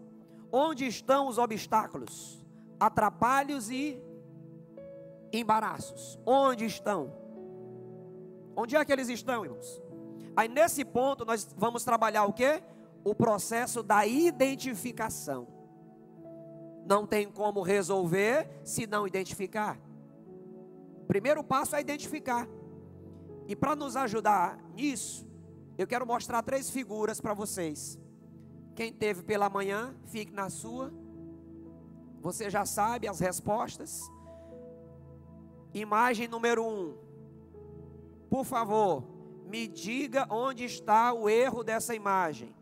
Onde estão os obstáculos, atrapalhos e embaraços? Onde estão? Onde é que eles estão, irmãos? Aí nesse ponto nós vamos trabalhar o quê? O processo da identificação. Não tem como resolver se não identificar. Primeiro passo é identificar. E para nos ajudar nisso, eu quero mostrar 3 figuras para vocês. Quem teve pela manhã, fique na sua. Você já sabe as respostas. Imagem número 1. Por favor, me diga onde está o erro dessa imagem.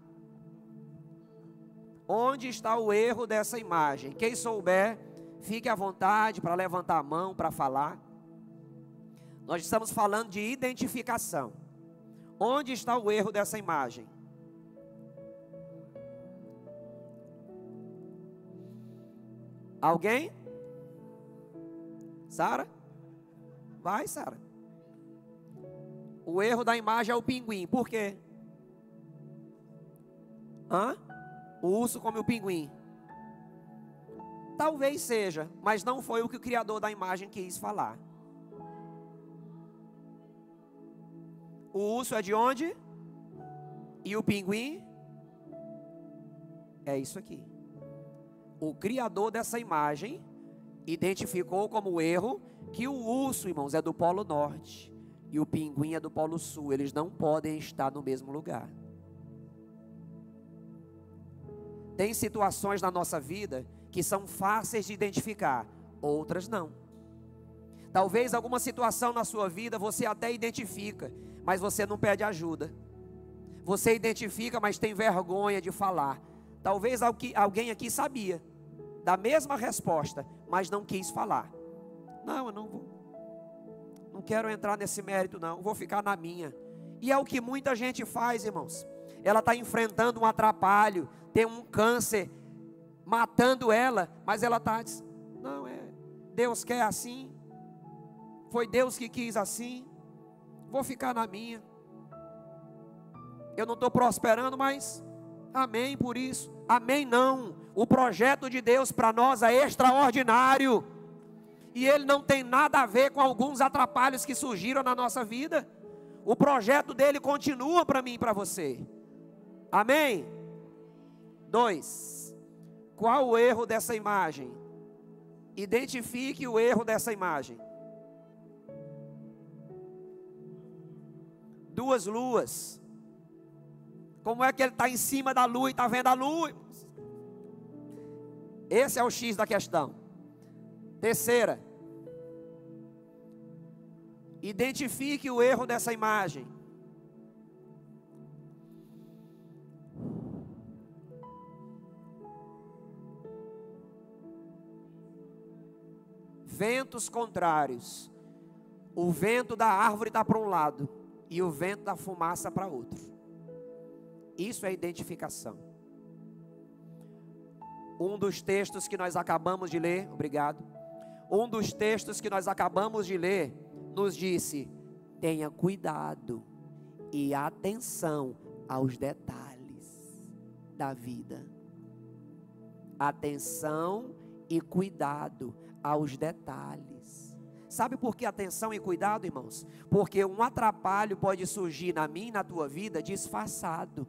Onde está o erro dessa imagem? Quem souber, fique à vontade para levantar a mão, para falar. Nós estamos falando de identificação. Onde está o erro dessa imagem? Alguém? Sara? Vai, Sara. O erro da imagem é o pinguim. Por quê? O urso come o pinguim. Talvez seja, mas não foi o que o criador da imagem quis falar. O urso é de onde? E o pinguim? É isso aqui. O criador dessa imagem identificou como erro que o urso, irmãos, é do Polo Norte e o pinguim é do Polo Sul. Eles não podem estar no mesmo lugar. Tem situações na nossa vida que são fáceis de identificar, outras não. Talvez alguma situação na sua vida você até identifica, mas você não pede ajuda. Você identifica, mas tem vergonha de falar. Talvez alguém aqui sabia da mesma resposta, mas não quis falar. Não, eu não vou. Não quero entrar nesse mérito não, vou ficar na minha. E é o que muita gente faz, irmãos. Ela está enfrentando um atrapalho, tem um câncer matando ela, mas ela está, não, Deus quer assim, foi Deus que quis assim, vou ficar na minha. Eu não estou prosperando, mas amém por isso. Amém não, o projeto de Deus para nós é extraordinário, e ele não tem nada a ver com alguns atrapalhos que surgiram na nossa vida. O projeto dele continua para mim e para você. Amém? 2. Qual o erro dessa imagem? Identifique o erro dessa imagem. 2 luas. Como é que ele está em cima da lua e está vendo a lua? Esse é o X da questão. 3. Identifique o erro dessa imagem. Ventos contrários. O vento da árvore está para um lado e o vento da fumaça para outro. Isso é identificação. Um dos textos que nós acabamos de ler, obrigado. Um dos textos que nós acabamos de ler nos disse: tenha cuidado e atenção aos detalhes da vida. Atenção e cuidado aos detalhes. Sabe por que atenção e cuidado, irmãos? Porque um atrapalho pode surgir na minha e na tua vida disfarçado.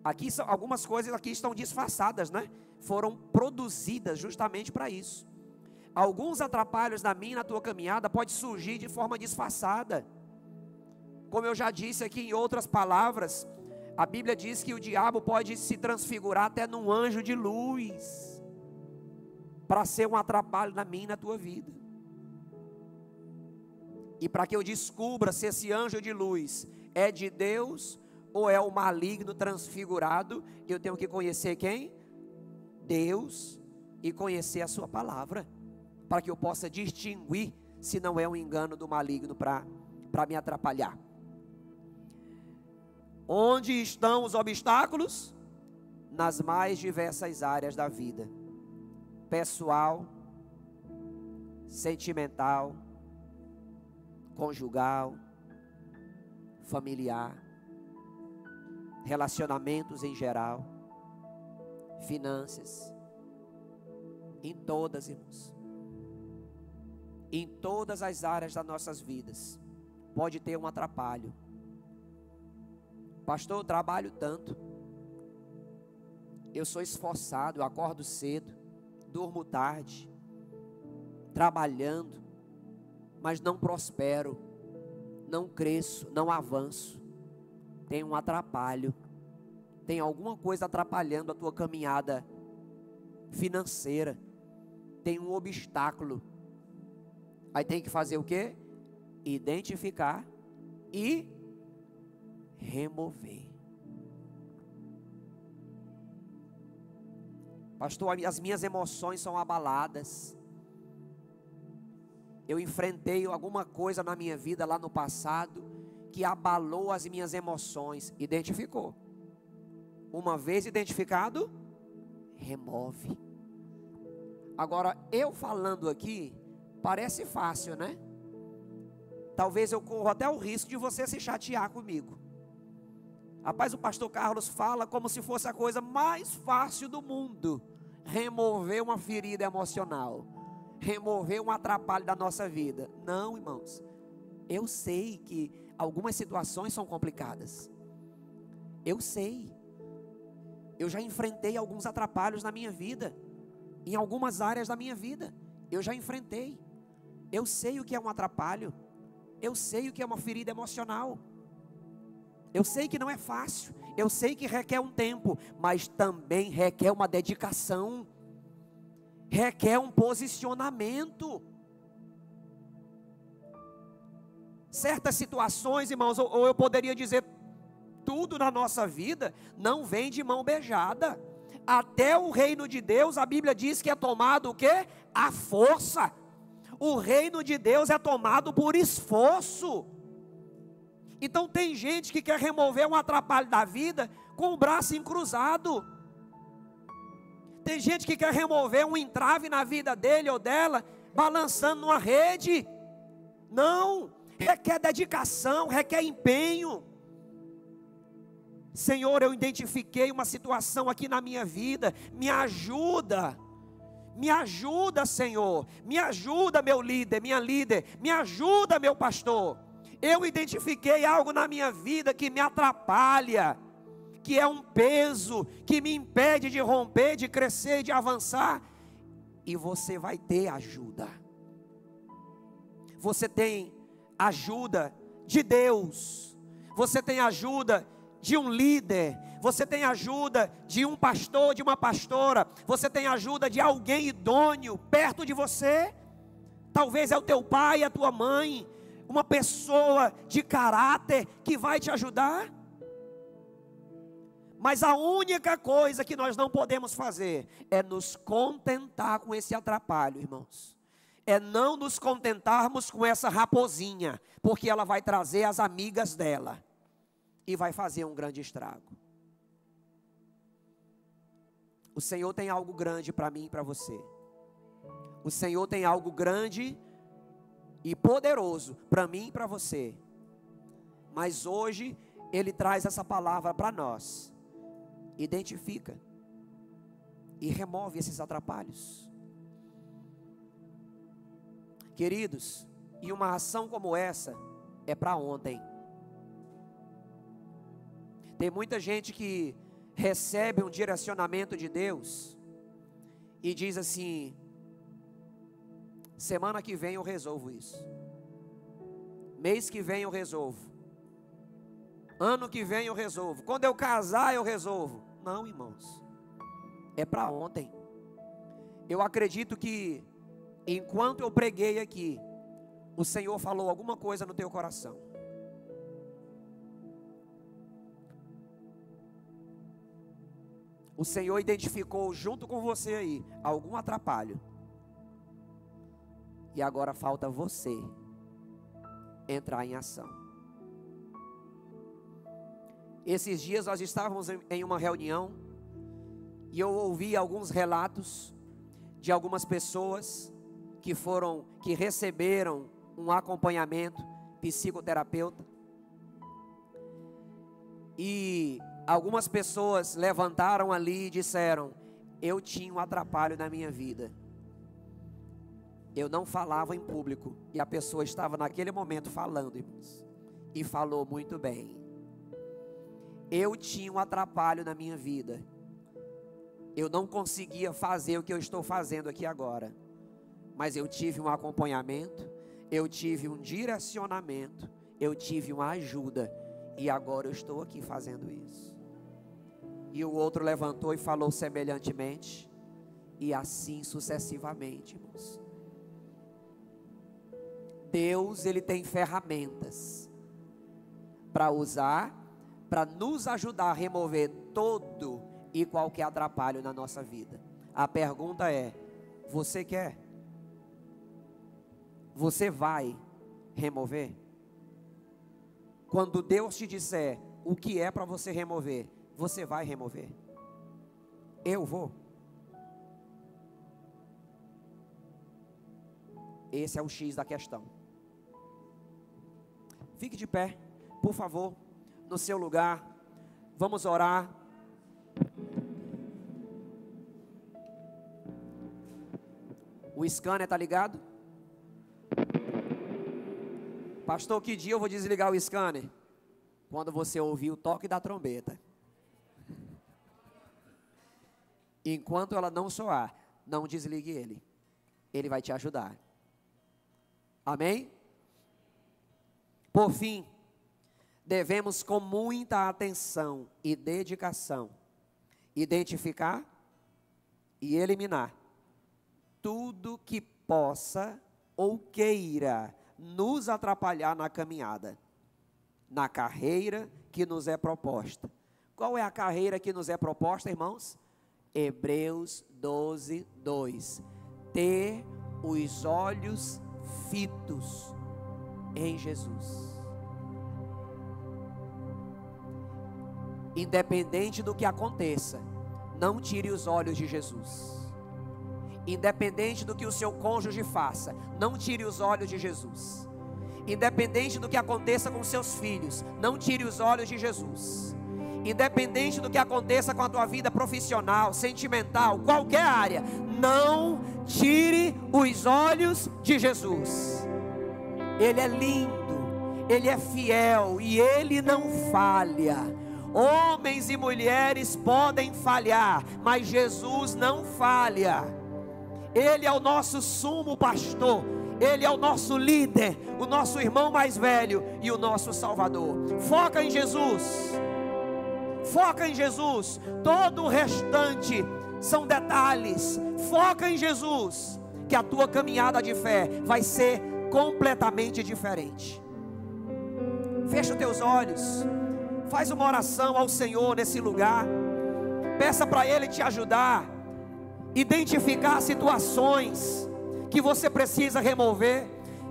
Aqui são, algumas coisas aqui estão disfarçadas, né? Foram produzidas justamente para isso. Alguns atrapalhos na minha e na tua caminhada pode surgir de forma disfarçada. Como eu já disse aqui em outras palavras, a Bíblia diz que o diabo pode se transfigurar até num anjo de luz, para ser um atrapalho na minha e na tua vida. E para que eu descubra se esse anjo de luz é de Deus ou é o maligno transfigurado, eu tenho que conhecer quem? Deus, e conhecer a sua palavra, para que eu possa distinguir se não é um engano do maligno para me atrapalhar. Onde estão os obstáculos? Nas mais diversas áreas da vida. Pessoal, sentimental, conjugal, familiar, relacionamentos em geral, finanças, em todas, irmãos. Em todas as áreas das nossas vidas, pode ter um atrapalho. Pastor, eu trabalho tanto, eu sou esforçado, eu acordo cedo, durmo tarde, trabalhando, mas não prospero, não cresço, não avanço. Tem um atrapalho, tem alguma coisa atrapalhando a tua caminhada financeira, tem um obstáculo. Aí tem que fazer o quê? Identificar e remover. Pastor, as minhas emoções são abaladas. Eu enfrentei alguma coisa na minha vida lá no passado que abalou as minhas emoções. Identificou. Uma vez identificado, remove. Agora, eu falando aqui, parece fácil, né? Talvez eu corra até o risco de você se chatear comigo. Rapaz, o pastor Carlos fala como se fosse a coisa mais fácil do mundo. Remover uma ferida emocional, remover um atrapalho da nossa vida. Não, irmãos, eu sei que algumas situações são complicadas. Eu sei. Eu já enfrentei alguns atrapalhos na minha vida, em algumas áreas da minha vida. Eu já enfrentei. Eu sei o que é um atrapalho. Eu sei o que é uma ferida emocional. Eu sei que não é fácil, eu sei que requer um tempo, mas também requer uma dedicação, requer um posicionamento. Certas situações, irmãos, ou eu poderia dizer, tudo na nossa vida não vem de mão beijada. Até o reino de Deus, a Bíblia diz que é tomado o quê? A força. O reino de Deus é tomado por esforço. Então tem gente que quer remover um atrapalho da vida com o braço encruzado. Tem gente que quer remover um entrave na vida dele ou dela, balançando numa rede. Não, requer dedicação, requer empenho. Senhor, eu identifiquei uma situação aqui na minha vida, me ajuda, Senhor, me ajuda, meu líder, minha líder, me ajuda, meu pastor. Eu identifiquei algo na minha vida que me atrapalha, que é um peso, que me impede de romper, de crescer, de avançar, e você vai ter ajuda. Você tem ajuda de Deus, você tem ajuda de um líder, você tem ajuda de um pastor, de uma pastora, você tem ajuda de alguém idôneo perto de você. Talvez é o teu pai, a tua mãe, uma pessoa de caráter que vai te ajudar. Mas a única coisa que nós não podemos fazer é nos contentar com esse atrapalho, irmãos. É não nos contentarmos com essa raposinha, porque ela vai trazer as amigas dela e vai fazer um grande estrago. O Senhor tem algo grande para mim e para você. O Senhor tem algo grande e poderoso para mim e para você. Mas hoje Ele traz essa palavra para nós. Identifica e remove esses atrapalhos. Queridos, e uma ação como essa é para ontem. Tem muita gente que recebe um direcionamento de Deus e diz assim: semana que vem eu resolvo isso, mês que vem eu resolvo, ano que vem eu resolvo, quando eu casar eu resolvo. Não, irmãos, é para ontem. Eu acredito que enquanto eu preguei aqui, o Senhor falou alguma coisa no teu coração. O Senhor identificou junto com você aí algum atrapalho. E agora falta você entrar em ação. Esses dias nós estávamos em uma reunião e eu ouvi alguns relatos de algumas pessoas que receberam um acompanhamento psicoterapeuta. E algumas pessoas levantaram ali e disseram: eu tinha um atrapalho na minha vida. Eu não falava em público e a pessoa estava naquele momento falando, irmãos, e falou muito bem. Eu tinha um atrapalho na minha vida. Eu não conseguia fazer o que eu estou fazendo aqui agora, mas eu tive um acompanhamento, eu tive um direcionamento, eu tive uma ajuda, e agora eu estou aqui fazendo isso. E o outro levantou e falou semelhantemente, e assim sucessivamente, irmãos. Deus, Ele tem ferramentas para usar, para nos ajudar a remover todo e qualquer atrapalho na nossa vida. A pergunta é: você quer? Você vai remover? Quando Deus te disser o que é para você remover, você vai remover? Eu vou. Esse é o X da questão. Fique de pé, por favor, no seu lugar. Vamos orar. O scanner está ligado? Pastor, que dia eu vou desligar o scanner? Quando você ouvir o toque da trombeta. Enquanto ela não soar, não desligue ele. Ele vai te ajudar. Amém? Por fim, devemos com muita atenção e dedicação identificar e eliminar tudo que possa ou queira nos atrapalhar na caminhada, na carreira que nos é proposta. Qual é a carreira que nos é proposta, irmãos? Hebreus 12, 2. Ter os olhos fitos em Jesus. Independente do que aconteça, não tire os olhos de Jesus. Independente do que o seu cônjuge faça, não tire os olhos de Jesus. Independente do que aconteça com seus filhos, não tire os olhos de Jesus. Independente do que aconteça com a tua vida profissional, sentimental, qualquer área, não tire os olhos de Jesus. Ele é lindo, Ele é fiel e Ele não falha. Homens e mulheres podem falhar, mas Jesus não falha. Ele é o nosso sumo pastor, Ele é o nosso líder, o nosso irmão mais velho e o nosso Salvador. Foca em Jesus. Foca em Jesus. Todo o restante são detalhes. Foca em Jesus, que a tua caminhada de fé vai ser completamente diferente. Fecha os teus olhos. Faz uma oração ao Senhor nesse lugar. Peça para Ele te ajudar. Identificar situações que você precisa remover.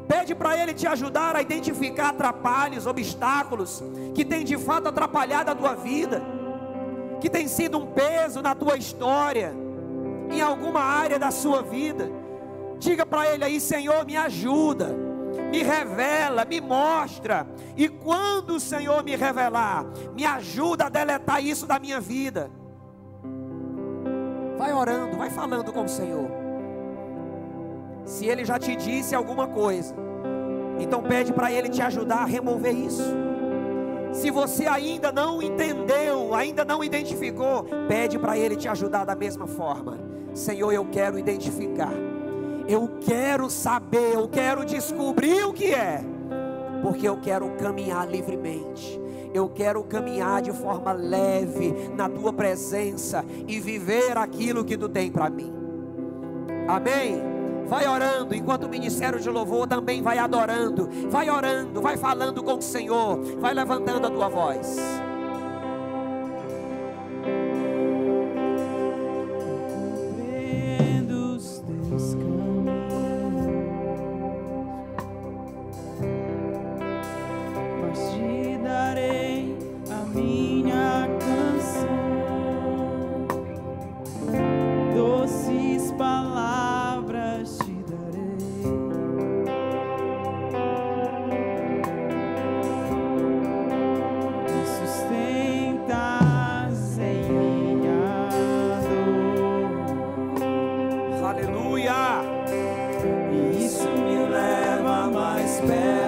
Pede para Ele te ajudar a identificar atrapalhos, obstáculos que tem de fato atrapalhado a tua vida, que tem sido um peso na tua história, em alguma área da sua vida. Diga para Ele aí: Senhor, me ajuda, me revela, me mostra. E quando o Senhor me revelar, me ajuda a deletar isso da minha vida. Vai orando, vai falando com o Senhor. Se Ele já te disse alguma coisa, então pede para Ele te ajudar a remover isso. Se você ainda não entendeu, ainda não identificou, pede para Ele te ajudar da mesma forma. Senhor, eu quero identificar, eu quero saber, eu quero descobrir o que é, porque eu quero caminhar livremente. Eu quero caminhar de forma leve na tua presença e viver aquilo que tu tem para mim. Amém? Vai orando, enquanto o ministério de louvor também vai adorando. Vai orando, vai falando com o Senhor. Vai levantando a tua voz. Compreendo os teus caminhos, mas te darei a minha canção. Doces palavras te darei, me sustentas em minha dor. Aleluia! E isso me leva mais perto